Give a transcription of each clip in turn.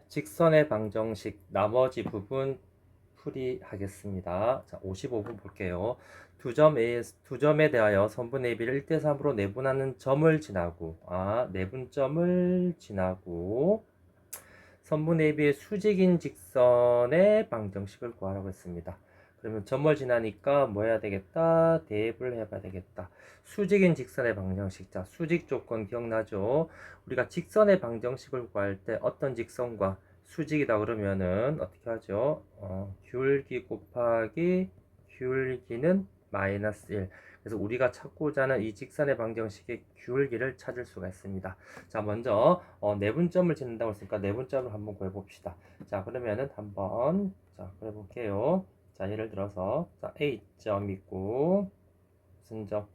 직선의 방정식 나머지 부분 풀이하겠습니다. 자, 55분 볼게요. 두 점에 대하여 선분 AB를 1대3으로 내분하는 점을 지나고 내분점을 지나고 선분 AB의 수직인 직선의 방정식을 구하라고 했습니다. 그러면 점을 지나니까 뭐 해야 되겠다? 대입을 해봐야 되겠다. 수직인 직선의 방정식. 자, 수직 조건 기억나죠? 우리가 직선의 방정식을 구할 때 어떤 직선과 수직이다 그러면은 어떻게 하죠? 기울기 곱하기 기울기는 마이너스 1. 그래서 우리가 찾고자 하는 이 직선의 방정식의 기울기를 찾을 수가 있습니다. 자, 먼저 내분점을 짓는다고 했으니까 내분점을 한번 구해봅시다. 자, 그러면은 한번 구해볼게요. 자, 예를 들어서 자, A점 있고 무슨 점?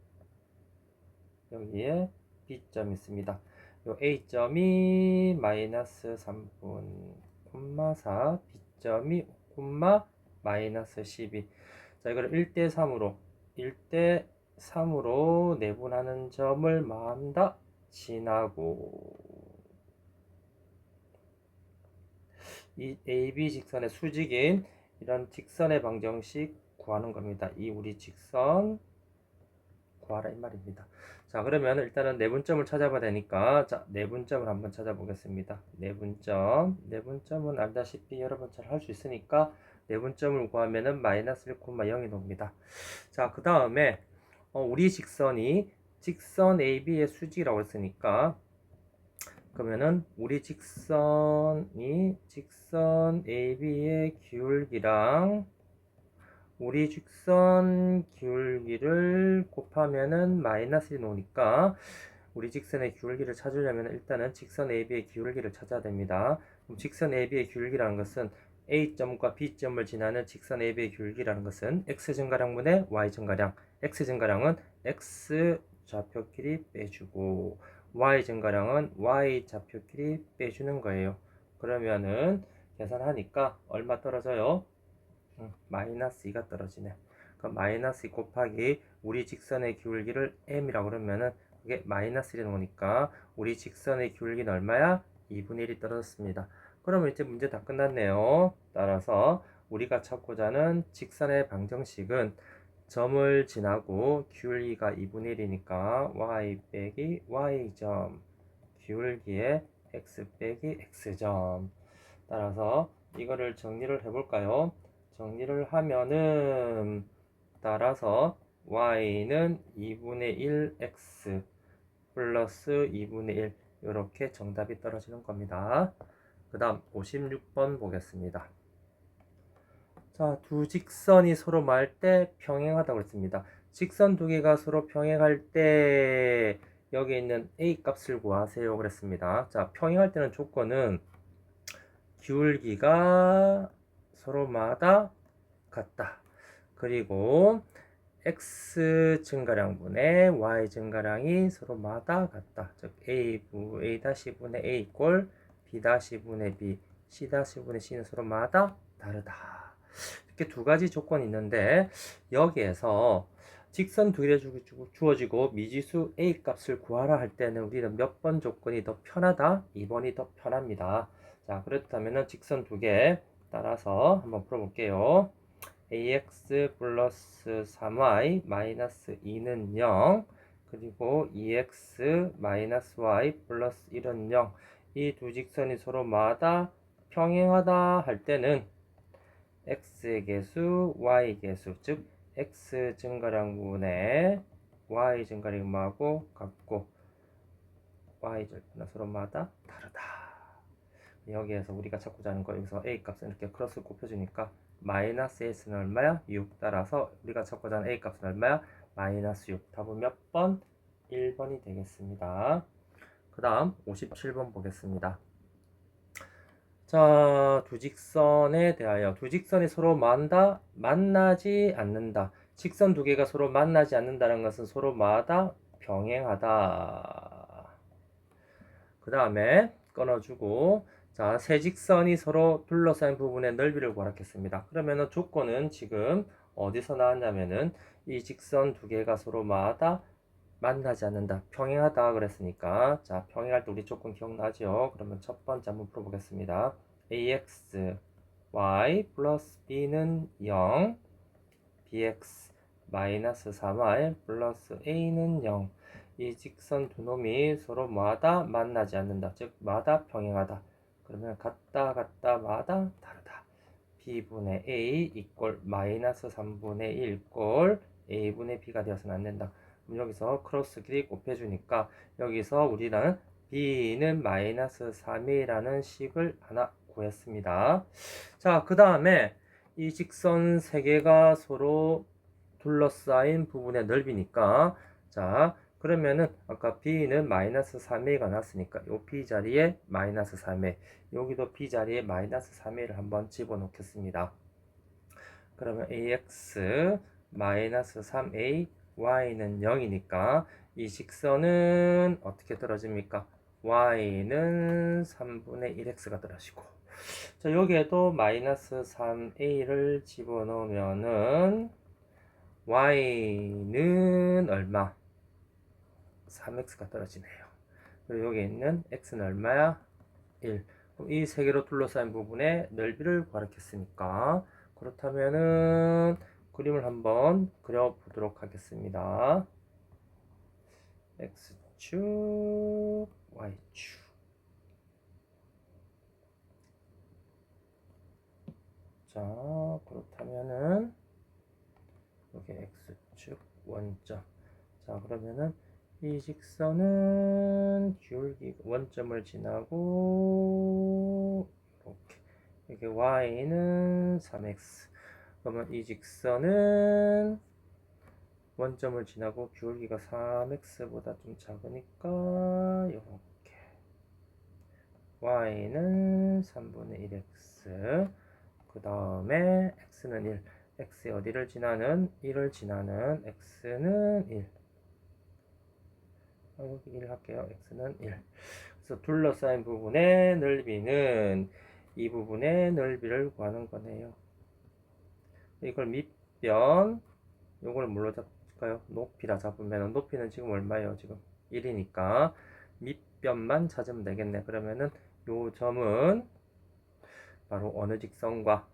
여기에 B점 있습니다. 요 A점이 마이너스 3분, 콤마 4, B점이 콤마 마이너스 12. 자, 이거를 1대3으로 내분하는 점을 마한다 지나고 이 AB 직선의 수직인 이런 직선의 방정식 구하는 겁니다. 이 우리 직선 구하라 이 말입니다. 자, 그러면 일단은 내분점을 찾아봐야 되니까 자, 내분점을 한번 찾아보겠습니다. 내분점은 알다시피 여러분 잘 할 수 있으니까 내분점을 구하면은 마이너스 1,0이 나옵니다. 자, 그 다음에 우리 직선이 직선 AB의 수직이라고 했으니까 그러면은 우리 직선이 직선 AB의 기울기랑 우리 직선 기울기를 곱하면은 마이너스이 나오니까 우리 직선의 기울기를 찾으려면 일단은 직선 AB의 기울기를 찾아야 됩니다. 그럼 직선 AB의 기울기라는 것은 A점과 B점을 지나는 직선 AB의 기울기라는 것은 X증가량분의 Y증가량. X증가량은 X 좌표끼리 빼주고 Y증가량은 Y 좌표끼리 빼주는 거예요. 그러면은 계산하니까 얼마 떨어져요? 마이너스 2가 떨어지네. 그럼 마이너스 2 곱하기 우리 직선의 기울기를 m이라고 그러면은 그게 마이너스 1이 나오니까 우리 직선의 기울기는 얼마야? 2분의 1이 떨어졌습니다. 그러면 이제 문제 다 끝났네요. 따라서 우리가 찾고자 하는 직선의 방정식은 점을 지나고 기울기가 2분의 1이니까 y 빼기 y점 기울기에 x 빼기 x점. 따라서 이거를 정리를 해볼까요? 정리를 하면은 따라서 y는 2분의 1x 플러스 2분의 1 이렇게 정답이 떨어지는 겁니다. 그 다음 56번 보겠습니다. 자, 두 직선이 서로 말 때 평행하다고 했습니다. 직선 두 개가 서로 평행할 때 여기 있는 a 값을 구하세요 그랬습니다. 자, 평행할 때는 조건은 기울기가 서로마다 같다. 그리고 x 증가량분의 y 증가량이 서로마다 같다. 즉 a-분의 a 이꼴 b-분의 b, c-분의 c는 서로마다 다르다. 이렇게 두 가지 조건이 있는데 여기에서 직선 두 개를 주어지고 미지수 a 값을 구하라 할 때는 우리는 몇 번 조건이 더 편하다? 2번이 더 편합니다. 자, 그렇다면 직선 두 개 따라서 한번 풀어볼게요. ax 플러스 3y 마이너스 2는 0 그리고 2x 마이너스 y 플러스 1은 0 이 두 직선이 서로마다 평행하다 할 때는 x의 개수, y 개수 즉 x 증가량분의 y 증가량하고 같고 y 절편은 서로마다 다르다. 여기에서 우리가 찾고자 하는 거 여기서 a 값은 이렇게 크로스 곱해주니까 마이너스 s는 얼마야? 6 따라서 우리가 찾고자 하는 a 값은 얼마야? 마이너스 6. 답은 몇 번? 1번이 되겠습니다. 그 다음 57번 보겠습니다. 자, 두 직선에 대하여 두 직선이 서로 만나지 않는다. 직선 두 개가 서로 만나지 않는다는 것은 서로마다 병행하다. 그 다음에 끊어주고 자, 세 직선이 서로 둘러싸인 부분의 넓이를 구하겠습니다. 그러면은 조건은 지금 어디서 나왔냐면은 이 직선 두 개가 서로마다 만나지 않는다. 평행하다 그랬으니까 자 평행할 때 우리 조건 기억나죠? 그러면 첫 번째 한번 풀어보겠습니다. ax y 플러스 b는 0 bx 마이너스 3y 플러스 a는 0 이 직선 두 놈이 서로 마다 만나지 않는다. 즉 마다 평행하다. 그러면 같다 마다 다르다. b분의 a 이꼴 마이너스 3분의 1 꼴 a분의 b가 되어서는 안 된다. 그럼 여기서 크로스 길이 곱해주니까 여기서 우리는 b는 마이너스 3a라는 식을 하나 구했습니다. 자, 그 다음에 이 직선 세 개가 서로 둘러싸인 부분의 넓이니까 자 그러면은 아까 b는 마이너스 3a가 났으니까 요 b 자리에 마이너스 3a 여기도 b 자리에 마이너스 3a를 한번 집어넣겠습니다. 그러면 ax 마이너스 3a y는 0이니까 이 직선은 어떻게 떨어집니까? y는 3분의 1x가 떨어지고 자 여기에도 마이너스 3a를 집어넣으면은 y는 얼마? 3x가 떨어지네요. 그리고 여기 있는 x는 얼마야? 1. 그럼 이 세 개로 둘러싸인 부분의 넓이를 구하겠으니까 그렇다면은 그림을 한번 그려보도록 하겠습니다. x축, y축. 자, 그렇다면은 여기 x축 원점. 자, 그러면은 이 직선은 기울기 원점을 지나고 이렇게 이게 y는 3x. 그러면 이 직선은 원점을 지나고 기울기가 3x보다 좀 작으니까 이렇게 y는 3분의 1x. 그 다음에 x는 1. x의 어디를 지나는 1을 지나는 x는 1. 여기 1 할게요. x는 1. 그래서 둘러싸인 부분의 넓이는 이 부분의 넓이를 구하는 거네요. 이걸 밑변, 요걸 뭘로 잡을까요? 높이라 잡으면 높이는 지금 얼마예요? 지금 1이니까 밑변만 찾으면 되겠네. 그러면은 요 점은 바로 어느 직선과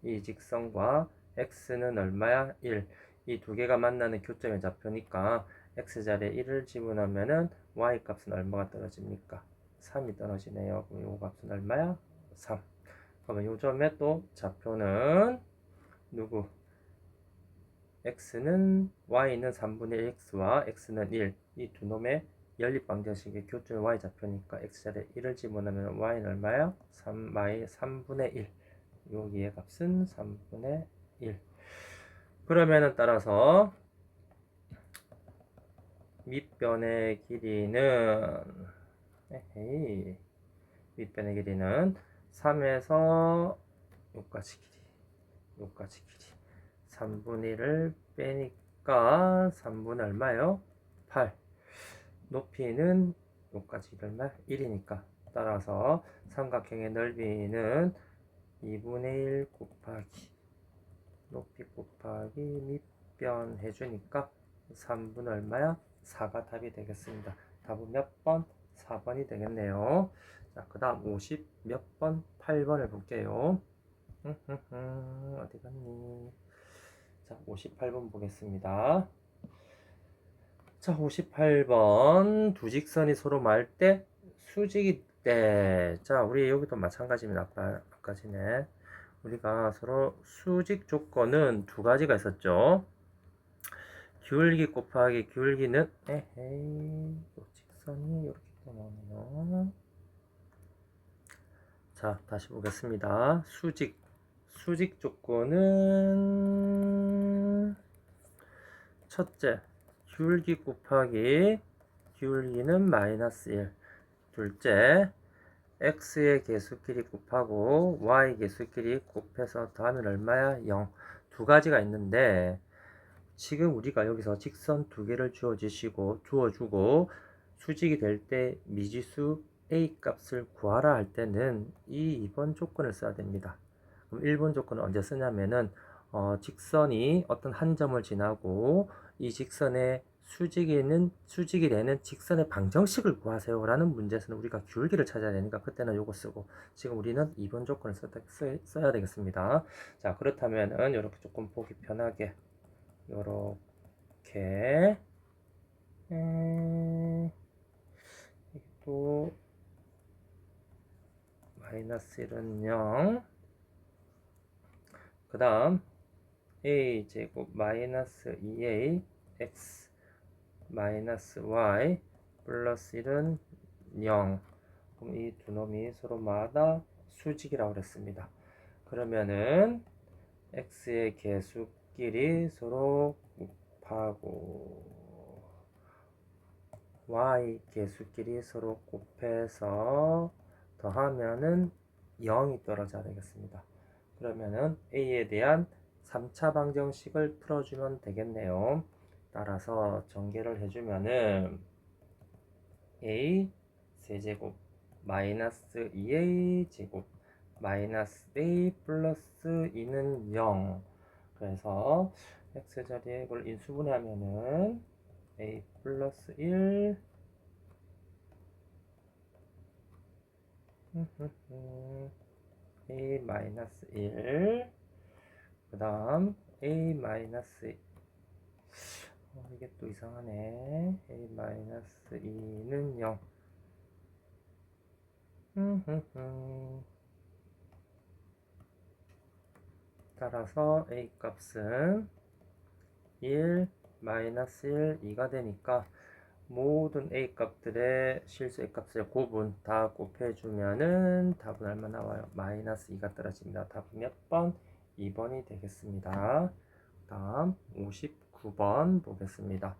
이 직선과 x는 얼마야? 1. 이 두 개가 만나는 교점의 좌표니까 x자리에 1을 집어넣으면은 y 값은 얼마가 떨어집니까? 3이 떨어지네요. 그럼 요 값은 얼마야? 3. 그러면 요 점의 또 좌표는 누구? x는 y는 3분의 1x와 x는 1. 이 두 놈의 연립방정식의 교점의 y 좌표니까 x자리에 1을 집어넣으면 y는 얼마야? 3분의 1. 여기의 값은 3분의 1. 그러면은 따라서 밑변의 길이는 밑변의 길이는 3에서 여기까지 길이 3분의 1을 빼니까 3분의 얼마요? 8. 높이는 여기까지 얼마? 1이니까 따라서 삼각형의 넓이는 2분의 1 곱하기 높이 곱하기 밑변 해주니까 3분 얼마야? 4가 답이 되겠습니다. 답은 몇 번? 4번이 되겠네요. 자, 그 다음 50 몇 번? 8번을 볼게요. 어디 갔니? 자, 58번 보겠습니다. 자, 58번 두 직선이 서로 말 때 수직이 때 자, 우리 여기도 마찬가지입니다. 아까 전에 우리가 서로 수직 조건은 두 가지가 있었죠. 기울기 곱하기 기울기는 직선이 이렇게 나오네요. 자, 다시 보겠습니다. 수직 조건은 첫째 기울기 곱하기 기울기는 마이너스 1. 둘째 x의 개수끼리 곱하고 y 개수끼리 곱해서 더하면 얼마야? 0. 두 가지가 있는데 지금 우리가 여기서 직선 두 개를 주어주고 수직이 될 때 미지수 a 값을 구하라 할 때는 이 2번 조건을 써야 됩니다. 그럼 1번 조건은 언제 쓰냐면은 직선이 어떤 한 점을 지나고 이 직선의 수직이 되는 직선의 방정식을 구하세요 라는 문제에서는 우리가 기울기를 찾아야 되니까 그때는 요거 쓰고, 지금 우리는 2번 조건을 써야 되겠습니다. 자, 그렇다면은 이렇게 조금 보기 편하게 요렇게 또 마이너스 1은 0, 그 다음 a제곱 마이너스 2a x 마이너스 y 플러스 1은 0. 그럼 이 두 놈이 서로마다 수직이라고 그랬습니다. 그러면은 x의 개수끼리 서로 곱하고 y 개수끼리 서로 곱해서 더하면은 0이 떨어져야 되겠습니다. 그러면은 a에 대한 3차 방정식을 풀어주면 되겠네요. 따라서 전개를 해주면은 a 세제곱 마이너스 2a 제곱 마이너스 a 플러스 2는 0. 그래서 x자리에 이걸 인수분해하면은 a 플러스 1 a 마이너스 1, 그 다음 a 마이너스 이게 또 이상하네. a 마이너스 2는 0. 따라서 a 값은 1, 마이너스 1, 2가 되니까 모든 a 값들의 실수 a 값을 곱은 다 곱해주면은 답은 얼마 나와요? 마이너스 2가 떨어집니다. 답은 몇 번? 2번이 되겠습니다. 다음 59번 보겠습니다.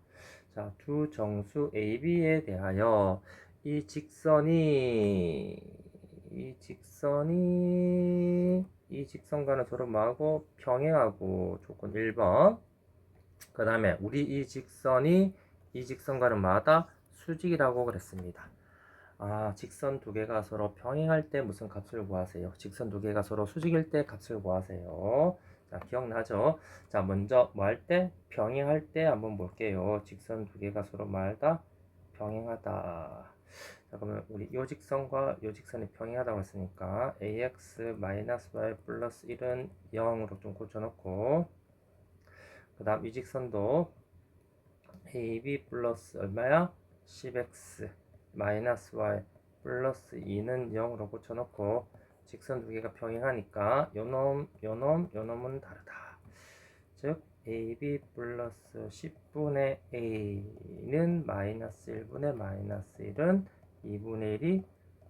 자, 두 정수 AB에 대하여 이 직선과는 서로 뭐하고 평행하고, 조건 1번. 그 다음에 우리 이 직선과는 뭐하다? 수직이라고 그랬습니다. 아, 직선 두 개가 서로 평행할 때 무슨 값을 구하세요? 직선 두 개가 서로 수직일 때 값을 구하세요. 자, 기억나죠? 자, 먼저 뭐 할 때? 평행할 때 한번 볼게요. 직선 두 개가 서로 뭐하다? 평행하다. 자, 그러면 우리 요 직선과 요 직선이 평행하다고 했으니까 ax-y 플러스 1은 0으로 좀 고쳐놓고, 그 다음 이 직선도 ab 플러스 얼마야? 10x 마이너스 y 플러스 2는 0으로 고쳐놓고, 직선 두 개가 평행하니까 요놈은 다르다. 즉 ab 플러스 10분의 a는 마이너스 1분의 마이너스 1은 2분의 1이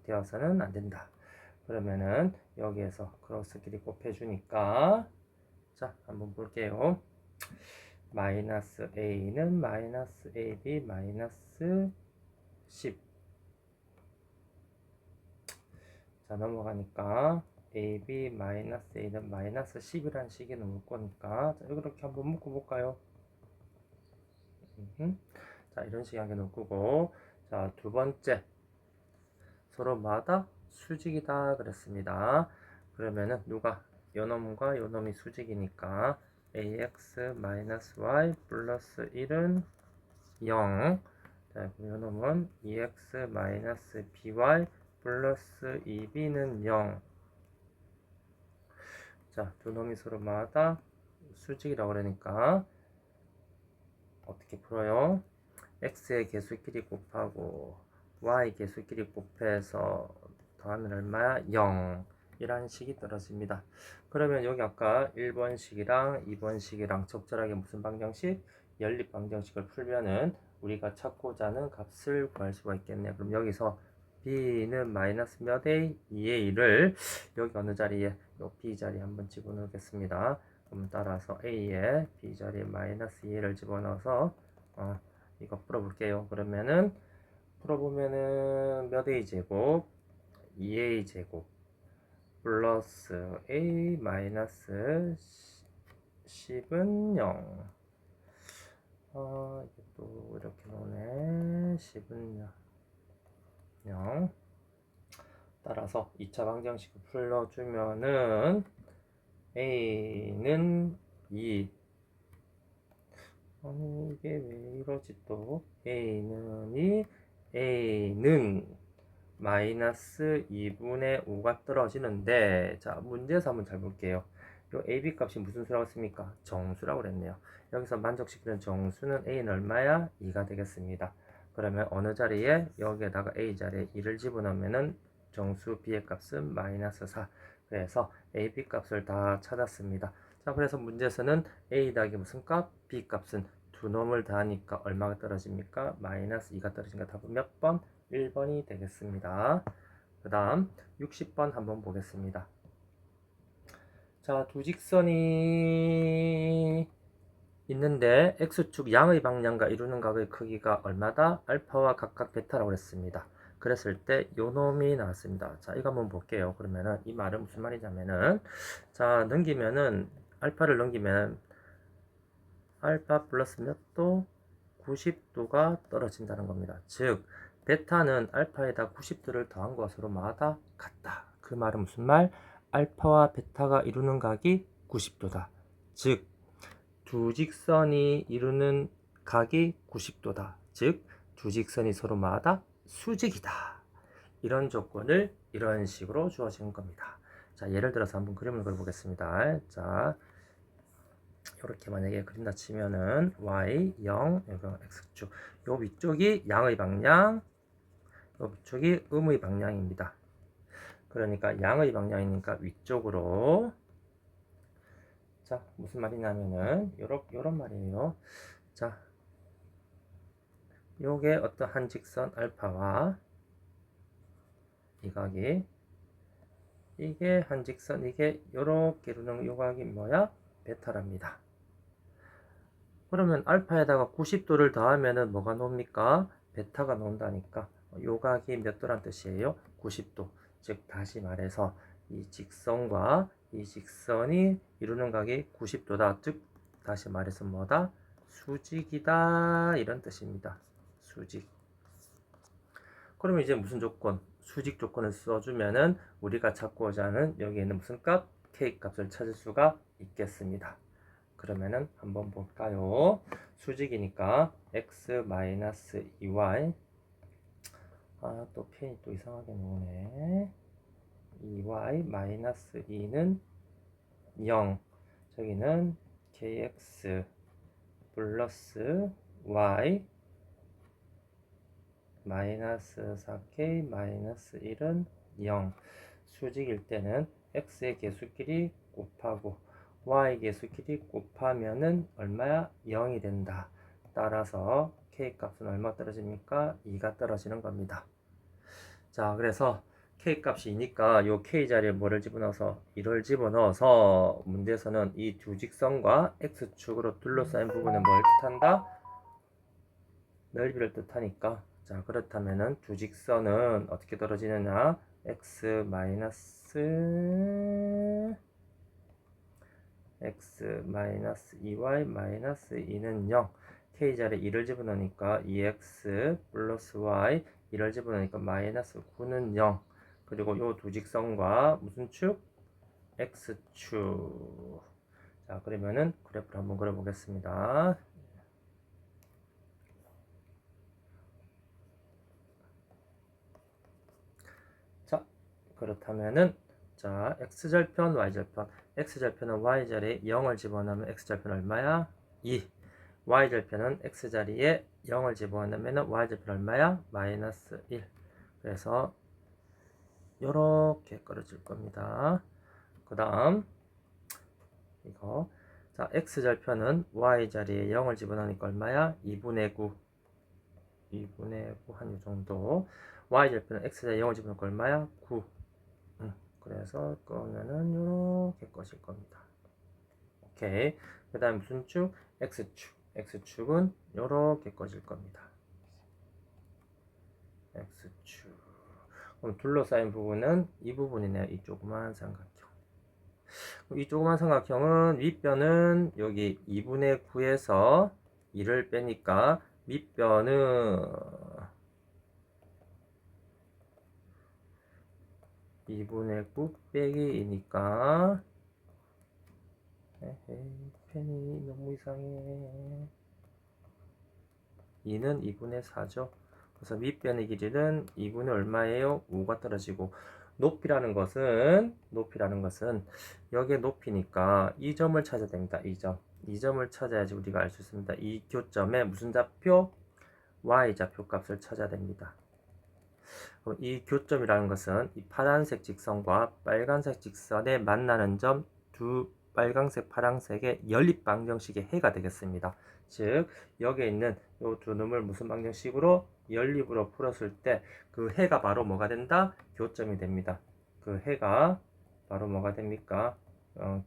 되어서는 안 된다. 그러면은 여기에서 크로스끼리 곱해주니까, 자, 한번 볼게요. 마이너스 a는 마이너스 ab 마이너스 10. 자, 넘어가니까 ab 마이너스 a는 마이너스 10이라는 식이 나올 거니까, 자, 이렇게 한번 묶어볼까요? 자, 이런 식이 한개 놓을 거고, 자, 두 번째 서로마다 수직이다 그랬습니다. 그러면은 누가 요놈과 요놈이 수직이니까 ax-y 플러스 1은 0. 자, 요놈은 2x-by 플러스 2b는 0. 자, 두 놈이 서로마다 수직이라고 그러니까 어떻게 풀어요? x의 개수끼리 곱하고 y 개수끼리 곱해서 더하면 얼마야? 0 이라는 식이 떨어집니다. 그러면 여기 아까 1번식이랑 2번식이랑 적절하게 무슨 방정식? 연립 방정식을 풀면은 우리가 찾고자 하는 값을 구할 수가 있겠네요. 그럼 여기서 b는 마이너스 몇 a? 2의 1을 여기 어느 자리에? 요 b 자리에 한번 집어넣겠습니다. 그럼 따라서 a에 b 자리에 마이너스 2를 집어넣어서 이거 풀어볼게요. 그러면은 풀어보면은 몇 a 제곱? 2a 제곱 플러스 a 마이너스 10은 0. 이게 또 이렇게 나오네. 10은 0. 따라서 2차 방정식을 풀어주면은 a는 2, 아니 이게 왜 이러지 또 A는 마이너스 2분의 5가 떨어지는데, 자 문제에서 한번 잘 볼게요. 요 AB 값이 무슨 수라고 했습니까? 정수라고 그랬네요. 여기서 만족시키는 정수는 A는 얼마야? 2가 되겠습니다. 그러면 어느 자리에? 여기에다가 A 자리에 2를 집어넣으면은 정수 B의 값은 마이너스 4. 그래서 AB 값을 다 찾았습니다. 자, 그래서 문제에서는 A 더하기 무슨 값? B 값은 두 놈을 더하니까 얼마가 떨어집니까? 마이너스 2가 떨어지니까 답은 몇 번? 1번이 되겠습니다. 그 다음 60번 한번 보겠습니다. 자, 두 직선이 있는데 x축 양의 방향과 이루는 각의 크기가 얼마다? 알파와 각각 베타라고 했습니다. 그랬을 때 요 놈이 나왔습니다. 자, 이거 한번 볼게요. 그러면은 이 말은 무슨 말이냐면은, 자, 넘기면은 알파를 넘기면 알파 플러스 몇 도? 90도가 떨어진다는 겁니다. 즉 베타는 알파에다 90도를 더한 것으로 마다 같다. 그 말은 무슨 말? 알파와 베타가 이루는 각이 90도다. 즉 두 직선이 이루는 각이 90도다. 즉 두 직선이 서로 마다 수직이다. 이런 조건을 이런 식으로 주어진 겁니다. 자, 예를 들어서 한번 그림을 그려보겠습니다. 자, 이렇게 만약에 그린다 치면은 y 0, 여기 x축, 요 위쪽이 양의 방향, 요 위쪽이 음의 방향입니다. 그러니까 양의 방향이니까 위쪽으로, 자 무슨 말이냐면은 요런 말이에요. 자, 요게 어떤 한 직선 알파와 이 각이, 이게 한 직선, 이게 요렇게 이루는 요 각이 뭐야? 베타랍니다. 그러면 알파에다가 90도를 더하면은 뭐가 나옵니까? 베타가 나온다니까. 요각이 몇 도란 뜻이에요? 90도. 즉 다시 말해서 이 직선과 이 직선이 이루는 각이 90도다. 즉 다시 말해서 뭐다? 수직이다. 이런 뜻입니다. 수직. 그러면 이제 무슨 조건? 수직 조건을 써주면은 우리가 찾고자 하는 여기에는 무슨 값? K 값을 찾을 수가 있겠습니다. 그러면은 한번 볼까요? 수직이니까 x-2y, 아 또 펜이 또 이상하게 나오네. 2y-2는 0, 저기는 kx 플러스 y 마이너스 4k 마이너스 1은 0. 수직일 때는 x의 개수끼리 곱하고 y 개수끼리 곱하면은 얼마야? 0이 된다. 따라서 k 값은 얼마 떨어집니까? 2가 떨어지는 겁니다. 자, 그래서 k 값이 2니까 요 k 자리에 뭐를 집어넣어서 1을 집어넣어서 문제에서는 이 두 직선과 x축으로 둘러싸인 부분은 뭘 뜻한다? 넓이를 뜻하니까, 자 그렇다면은 두 직선은 어떻게 떨어지느냐? x 마이너스 2y 마이너스 2는 0. k 자리에 2를 집어넣으니까 2x 플러스 y, 2를 집어넣으니까 마이너스 9는 0. 그리고 요 두 직선과 무슨 축? x축. 자, 그러면은 그래프를 한번 그려보겠습니다. 자, 그렇다면은 자, x절편, y절편. x절편은 y자리에 0을 집어넣으면 x절편 얼마야? 2. y절편은 x자리에 0을 집어넣으면 y절편 얼마야? 마이너스 1. 그래서 요렇게 끌어줄 겁니다. 그 다음 이거, 자 x절편은 y자리에 0을 집어넣으니까 얼마야? 2분의 9. 2분의 9 한 이 정도. y절편은 x자리에 0을 집어넣으니까 얼마야? 9. 그래서 끄면은 이렇게 꺼질 겁니다. 오케이. 그 다음 무슨 축? x축. x축은 이렇게 꺼질 겁니다. x축. 그럼 둘러싸인 부분은 이 부분이네요. 이 조그만 삼각형. 이 조그만 삼각형은 윗변은 여기 2분의 9에서 1을 빼니까 밑변은 2분의 9 빼기 2니까, 에헤이 펜이 너무 이상해. 2는 2분의 4죠. 그래서 밑변의 길이는 2분의 얼마예요? 5가 떨어지고 높이라는 것은 여기에 높이니까 이 점을 찾아야 됩니다. 이 점을 찾아야지 우리가 알 수 있습니다. 이 교점에 무슨 좌표? y좌표 값을 찾아야 됩니다. 이 교점이라는 것은 이 파란색 직선과 빨간색 직선에 만나는 점, 두 빨간색 파란색의 연립 방정식의 해가 되겠습니다. 즉 여기에 있는 이 두 놈을 무슨 방정식으로? 연립으로 풀었을 때 그 해가 바로 뭐가 된다? 교점이 됩니다. 그 해가 바로 뭐가 됩니까?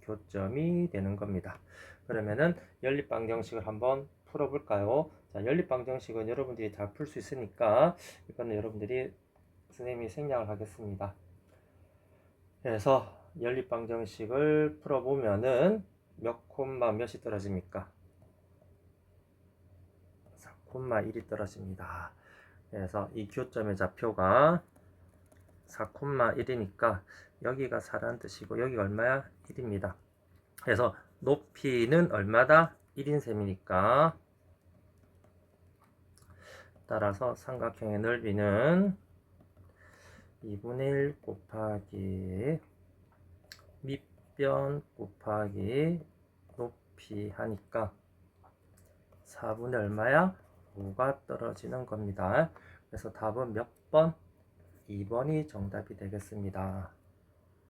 교점이 되는 겁니다. 그러면은 연립 방정식을 한번 풀어볼까요? 자, 연립 방정식은 여러분들이 잘 풀 수 있으니까 이거는 여러분들이 선생님이 생략을 하겠습니다. 그래서 연립 방정식을 풀어보면은 몇 콤마 몇이 떨어집니까? 4,1이 떨어집니다. 그래서 이 교점의 좌표가 4,1이니까 여기가 4라는 뜻이고 여기가 얼마야? 1입니다. 그래서 높이는 얼마다? 1인 셈이니까 따라서 삼각형의 넓이는 2분의 1 곱하기 밑변 곱하기 높이 하니까 4분의 얼마야? 5가 떨어지는 겁니다. 그래서 답은 몇 번? 2번이 정답이 되겠습니다.